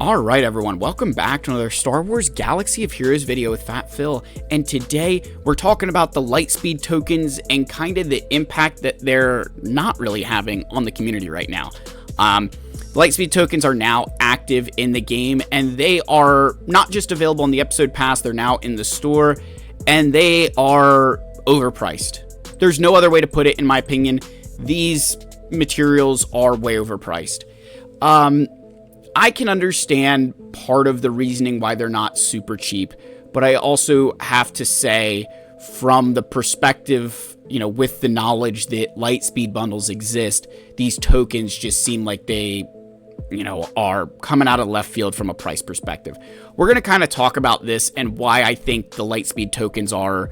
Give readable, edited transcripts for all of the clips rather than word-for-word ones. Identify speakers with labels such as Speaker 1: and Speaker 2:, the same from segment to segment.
Speaker 1: All right, everyone, welcome back to another Star Wars Galaxy of Heroes video with Fat Phil, and today we're talking about the Lightspeed tokens and kind of the impact that they're not really having on the community right now. Lightspeed tokens are now active in the game, and they are not just available on the episode pass, they're now in the store, and they are overpriced. There's no other way to put it, in my opinion. These materials are way overpriced. I can understand part of the reasoning why they're not super cheap, but I also have to say, from the perspective, with the knowledge that Lightspeed bundles exist, these tokens just seem like they, are coming out of left field from a price perspective. We're going to kind of talk about this and why I think the Lightspeed tokens are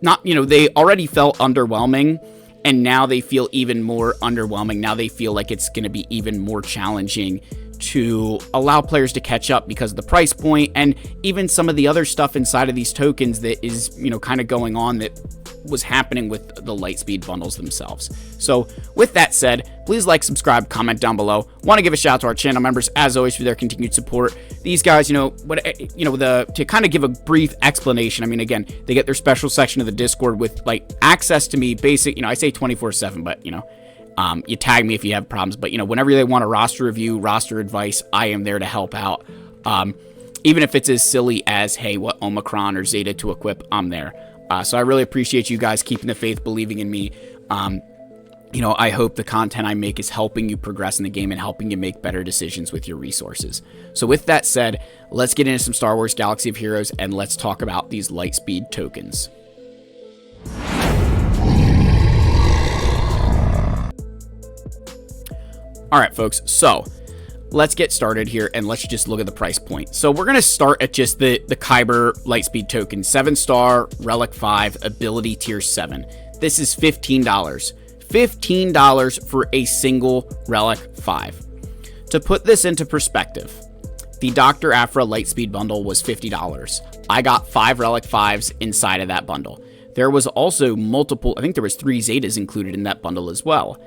Speaker 1: not, they already felt underwhelming, and now they feel even more underwhelming. Now they feel like it's going to be even more challenging to allow players to catch up because of the price point and even some of the other stuff inside of these tokens that is, kind of going on that was happening with the Lightspeed bundles themselves. So with that said, please like, subscribe, comment down below. Want to give a shout out to our channel members, as always, for their continued support. These guys, to kind of give a brief explanation. I mean, again, they get their special section of the Discord with access to me, basic, I say 24/7, but you tag me if you have problems, but whenever they want a roster review, roster advice, I am there to help out. Even if it's as silly as, hey, what Omicron or Zeta to equip, I'm there. So I really appreciate you guys keeping the faith, believing in me. I hope the content I make is helping you progress in the game and helping you make better decisions with your resources. So with that said, let's get into some Star Wars Galaxy of Heroes and let's talk about these Lightspeed tokens. All right, folks, so let's get started here and let's just look at the price point. So we're going to start at just the Kyber Lightspeed token, 7-star, Relic 5, Ability Tier 7. This is $15. $15 for a single Relic 5. To put this into perspective, the Dr. Aphra Lightspeed bundle was $50. I got 5 Relic 5s inside of that bundle. There was also multiple, I think there was 3 Zetas included in that bundle as well.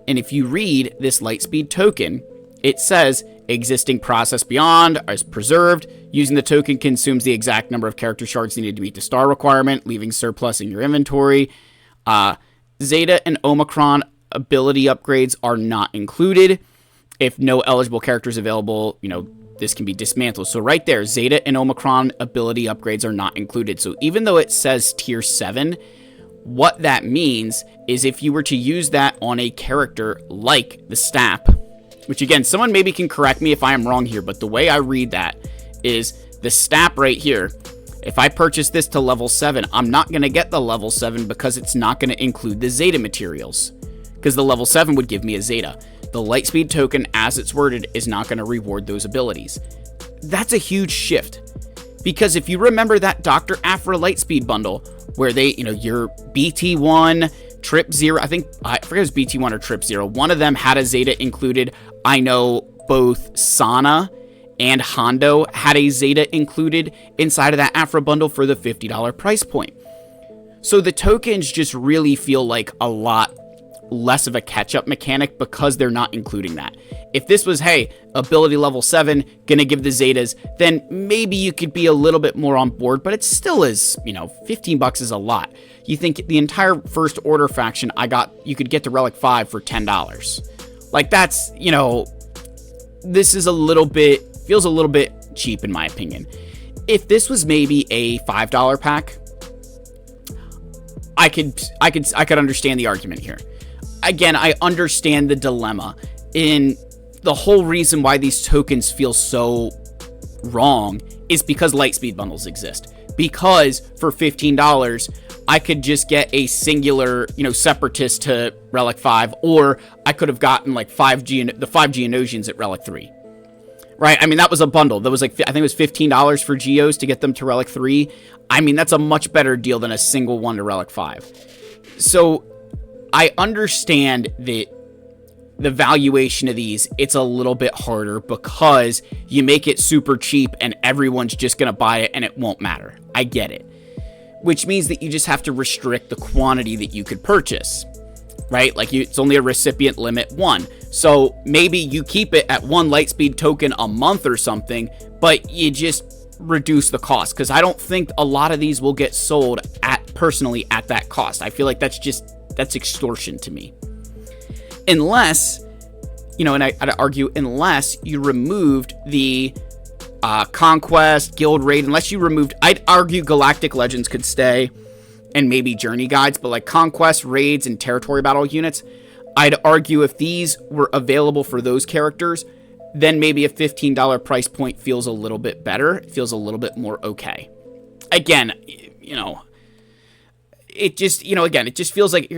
Speaker 1: And if you read this Lightspeed token, it says existing process beyond is preserved. Using the token consumes the exact number of character shards needed to meet the star requirement, leaving surplus in your inventory. Zeta and Omicron ability upgrades are not included. If no eligible characters available, this can be dismantled. So right there, Zeta and Omicron ability upgrades are not included. So even though it says tier 7, what that means is if you were to use that on a character like the Stap, which again, someone maybe can correct me if I am wrong here, but the way I read that is the Stap right here. If I purchase this to level 7, I'm not going to get the level 7 because it's not going to include the Zeta materials, because the level 7 would give me a Zeta. The Lightspeed token, as it's worded, is not going to reward those abilities. That's a huge shift, because if you remember that Dr. Aphra Lightspeed bundle, where they, your BT1, Trip 0, I forget it was BT1 or Trip 0, one of them had a Zeta included. I know both Sana and Hondo had a Zeta included inside of that Aphra bundle for the $50 price point. So the tokens just really feel like a lot less of a catch-up mechanic because they're not including that. If this was, hey, ability level 7, gonna give the Zetas, then maybe you could be a little bit more on board, but it still is, $15 is a lot. You think the entire First Order faction you could get the Relic 5 for $10. Like that's, this is feels a little bit cheap in my opinion. If this was maybe a $5 pack, I could understand the argument here. Again, I understand the dilemma in the whole reason why these tokens feel so wrong is because Lightspeed bundles exist. Because for $15, I could just get a singular, Separatist to Relic 5, or I could have gotten the 5 Geonosians at Relic 3. Right? I mean, that was a bundle. That was I think it was $15 for Geos to get them to Relic 3. I mean, that's a much better deal than a single one to Relic 5. So I understand that the valuation of these, it's a little bit harder because you make it super cheap and everyone's just going to buy it and it won't matter. I get it. Which means that you just have to restrict the quantity that you could purchase. right? Like it's only a recipient limit 1. So maybe you keep it at 1 Lightspeed token a month or something, but you just reduce the cost, because I don't think a lot of these will get sold personally at that cost. I feel like that's extortion to me. Unless, and I'd argue unless you removed the Conquest, Guild Raid, I'd argue Galactic Legends could stay and maybe Journey Guides, but like Conquest, Raids, and Territory Battle units, I'd argue if these were available for those characters, then maybe a $15 price point feels a little bit better. It feels a little bit more okay. Again, it just, it just feels like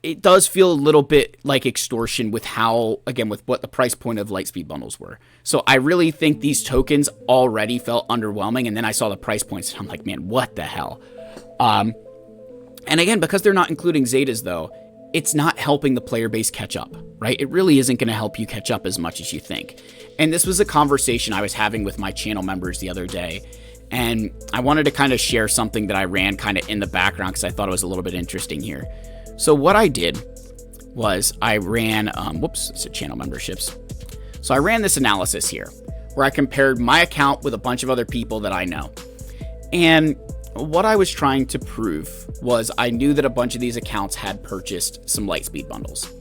Speaker 1: it does feel a little bit like extortion with what the price point of Lightspeed bundles were. So I really think these tokens already felt underwhelming, and then I saw the price points, and I'm like, man, what the hell? And again, because they're not including Zetas, though, it's not helping the player base catch up, right? It really isn't going to help you catch up as much as you think. And this was a conversation I was having with my channel members the other day, and I wanted to kind of share something that I ran kind of in the background because I thought it was a little bit interesting here. So what I did was I ran, it's channel memberships. So I ran this analysis here where I compared my account with a bunch of other people that I know. And what I was trying to prove was I knew that a bunch of these accounts had purchased some Lightspeed bundles.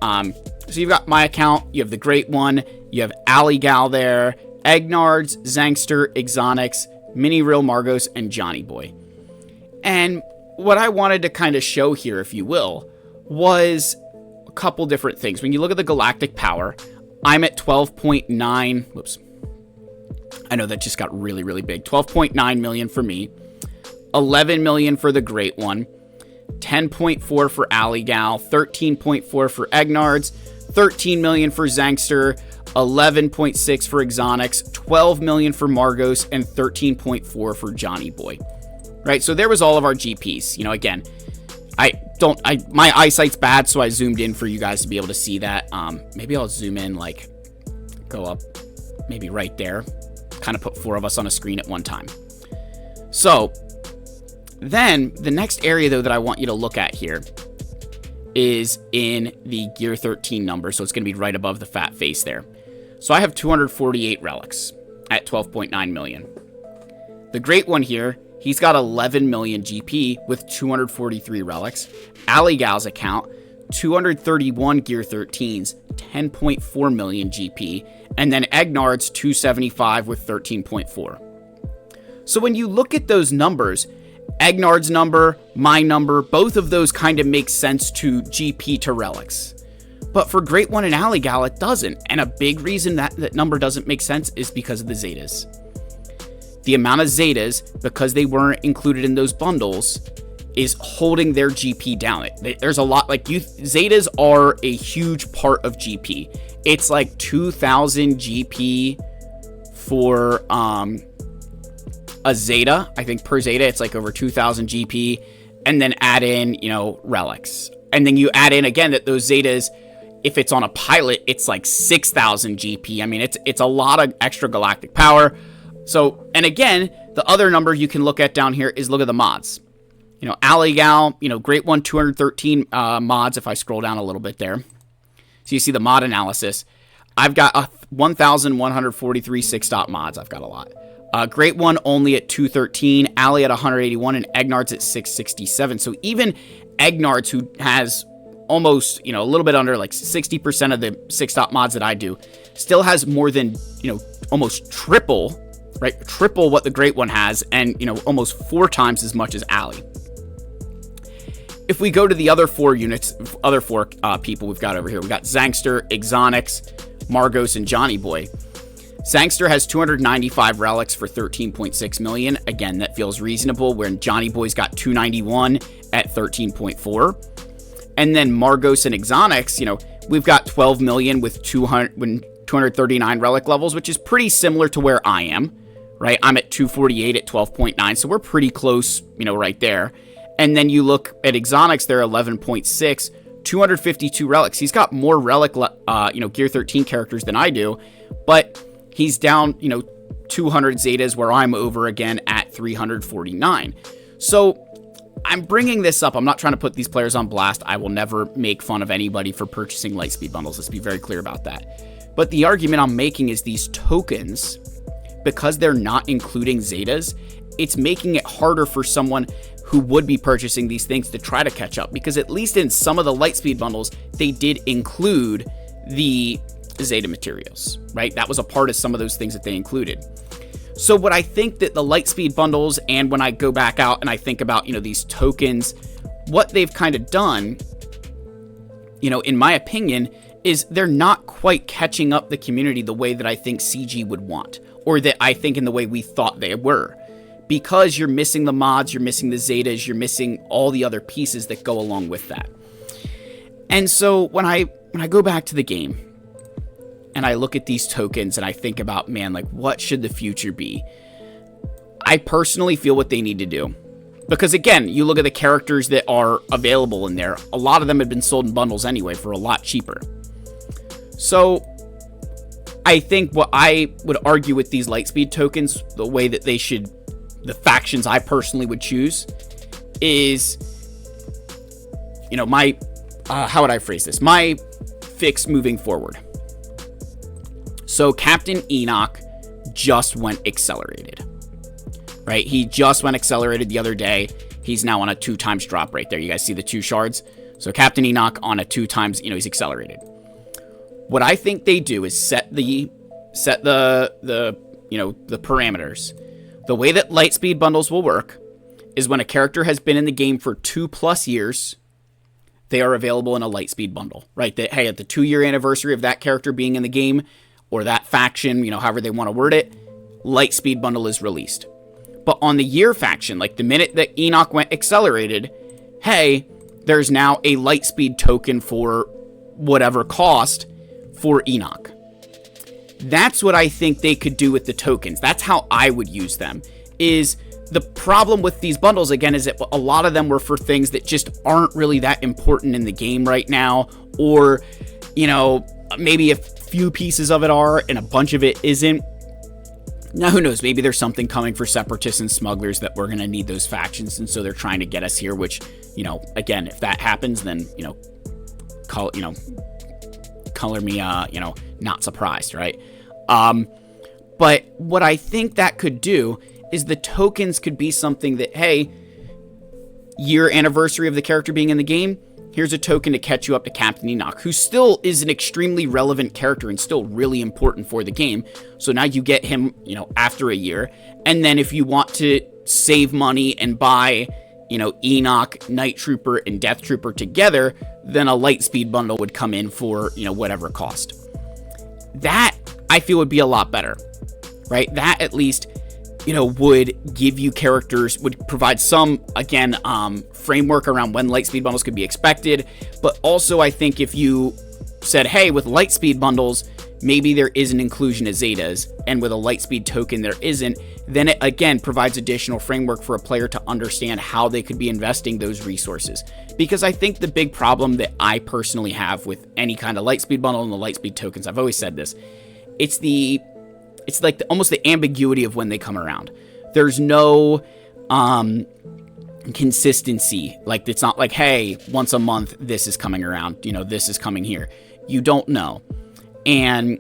Speaker 1: So you've got my account, you have the Great One, you have Alley Gal there, Egnards, Zangster, Exonix, Mini Real Margos, and Johnny Boy. And what I wanted to kind of show here, if you will, was a couple different things. When you look at the galactic power, I'm at 12.9. Whoops. I know that just got really, really big. 12.9 million for me. 11 million for the Great One. 10.4 for Alley Gal. 13.4 for Egnards. 13 million for Zangster. 11.6 for Exonix. 12 million for Margos. And 13.4 for Johnny Boy. Right, so there was all of our GPs. Again, my eyesight's bad, so I zoomed in for you guys to be able to see that. Maybe I'll zoom in, go up, maybe right there. Kind of put 4 of us on a screen at one time. So, then, the next area, though, that I want you to look at here is in the Gear 13 number, so it's going to be right above the fat face there. So I have 248 relics at 12.9 million. The Great One here, he's got 11 million GP with 243 relics. Alley Gal's account, 231 Gear 13s, 10.4 million GP. And then Egnard's 275 with 13.4. So when you look at those numbers, Egnard's number, my number, both of those kind of make sense to GP to relics. But for Great One and Alley Gal, it doesn't. And a big reason that number doesn't make sense is because of the Zetas. The amount of Zetas, because they weren't included in those bundles, is holding their GP down. There's a lot, Zetas are a huge part of GP. It's like 2,000 GP for a Zeta. I think per Zeta, it's like over 2,000 GP. And then add in, relics. And then you add in, again, that those Zetas, if it's on a pilot, it's like 6,000 GP. I mean, it's a lot of extra galactic power. So, and again, the other number you can look at down here is look at the mods. Alley Gal, Great One, 213 mods, if I scroll down a little bit there. So you see the mod analysis. I've got 1,143 6-dot mods. I've got a lot. Great One only at 213, Alley at 181, and Egnard's at 667. So even Egnard's, who has almost, a little bit under 60% of the 6-dot mods that I do, still has more than, almost triple, right? Triple what the Great One has, and, almost 4 times as much as Alley. If we go to the other 4 units, other 4 people we've got over here, we've got Zangster, Exonix, Margos, and Johnny Boy. Zangster has 295 relics for 13.6 million. Again, that feels reasonable, where Johnny Boy's got 291 at 13.4. And then Margos and Exonix, we've got 12 million with 239 relic levels, which is pretty similar to where I am, right? I'm at 248 at 12.9, so we're pretty close, right there. And then you look at Exonix, they're 11.6, 252 relics. He's got more relic, Gear 13 characters than I do, but he's down, 200 Zetas, where I'm over again at 349. So I'm bringing this up. I'm not trying to put these players on blast. I will never make fun of anybody for purchasing Lightspeed bundles. Let's be very clear about that. But the argument I'm making is these tokens, because they're not including Zetas, it's making it harder for someone who would be purchasing these things to try to catch up. Because at least in some of the Lightspeed bundles, they did include the Zeta materials, right? That was a part of some of those things that they included. So what I think that the Lightspeed bundles, and when I go back out and I think about, these tokens, what they've kind of done, in my opinion, is they're not quite catching up the community the way that I think CG would want, or that I think in the way we thought they were. Because you're missing the mods, you're missing the Zetas, you're missing all the other pieces that go along with that. And so when I go back to the game, and I look at these tokens and I think about, man, like, what should the future be? I personally feel what they need to do. Because again, you look at the characters that are available in there, a lot of them have been sold in bundles anyway for a lot cheaper. So I think what I would argue with these Lightspeed tokens, the way that they should, the factions I personally would choose is, how would I phrase this? My fix moving forward. So Captain Enoch just went accelerated, right? He just went accelerated the other day. He's now on a 2x drop right there. You guys see the 2 shards? So Captain Enoch on a 2x, he's accelerated. What I think they do is set the parameters. The way that Lightspeed bundles will work is when a character has been in the game for 2+ years, they are available in a Lightspeed bundle, right? That, hey, at the 2-year anniversary of that character being in the game, or that faction, however they want to word it, Lightspeed bundle is released. But on the year faction, like the minute that Enoch went accelerated, hey, there's now a Lightspeed token for whatever cost for Enoch. That's what I think they could do with the tokens. That's how I would use them. Is the problem with these bundles, again, is that a lot of them were for things that just aren't really that important in the game right now, or, maybe a few pieces of it are and a bunch of it isn't. Now, who knows? Maybe there's something coming for separatists and smugglers that we're going to need those factions, and so they're trying to get us here, which, again, if that happens, then, color me, not surprised, right? But what I think that could do is the tokens could be something that, hey, year anniversary of the character being in the game, here's a token to catch you up to Captain Enoch, who still is an extremely relevant character and still really important for the game. So now you get him, after a year. And then if you want to save money and buy, Enoch, Night Trooper, and Death Trooper together, then a Lightspeed bundle would come in for, whatever cost. That, I feel, would be a lot better, right? That at least, would give you characters, would provide some, again, framework around when Lightspeed bundles could be expected. But also, I think if you said, hey, with Lightspeed bundles, maybe there is an inclusion of Zetas, and with a Lightspeed token there isn't, then it, again, provides additional framework for a player to understand how they could be investing those resources. Because I think the big problem that I personally have with any kind of Lightspeed bundle and the Lightspeed tokens, I've always said this, it's like almost the ambiguity of when they come around. There's no consistency. Like, it's not like, hey, once a month this is coming around, this is coming here. You don't know. And,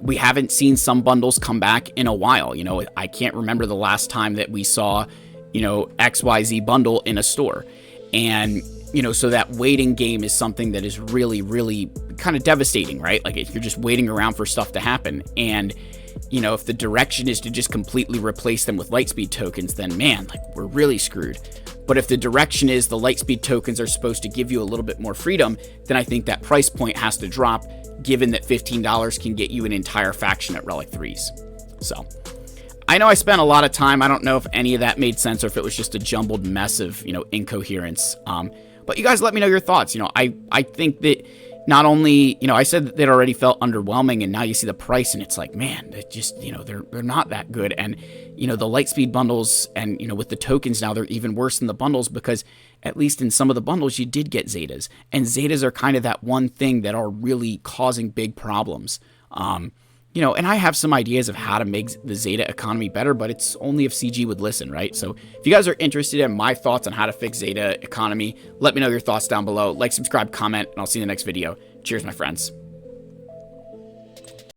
Speaker 1: we haven't seen some bundles come back in a while. I can't remember the last time that we saw, XYZ bundle in a store. And, so that waiting game is something that is really, really kind of devastating, right? Like, you're just waiting around for stuff to happen. And, if the direction is to just completely replace them with Lightspeed tokens, then man, like, we're really screwed. But if the direction is the Lightspeed tokens are supposed to give you a little bit more freedom, then I think that price point has to drop, given that $15 can get you an entire faction at Relic 3s. So, I know I spent a lot of time. I don't know if any of that made sense or if it was just a jumbled mess of, incoherence. But you guys let me know your thoughts. I think that not only, I said that it already felt underwhelming, and now you see the price and it's like, man, it just, they're not that good. And, the Lightspeed bundles and, with the tokens now, they're even worse than the bundles, because at least in some of the bundles, you did get Zetas. And Zetas are kind of that one thing that are really causing big problems. You know, and I have some ideas of how to make the Zeta economy better, but it's only if CG would listen, right? So if you guys are interested in my thoughts on how to fix Zeta economy, let me know your thoughts down below. Like, subscribe, comment, and I'll see you in the next video. Cheers, my friends.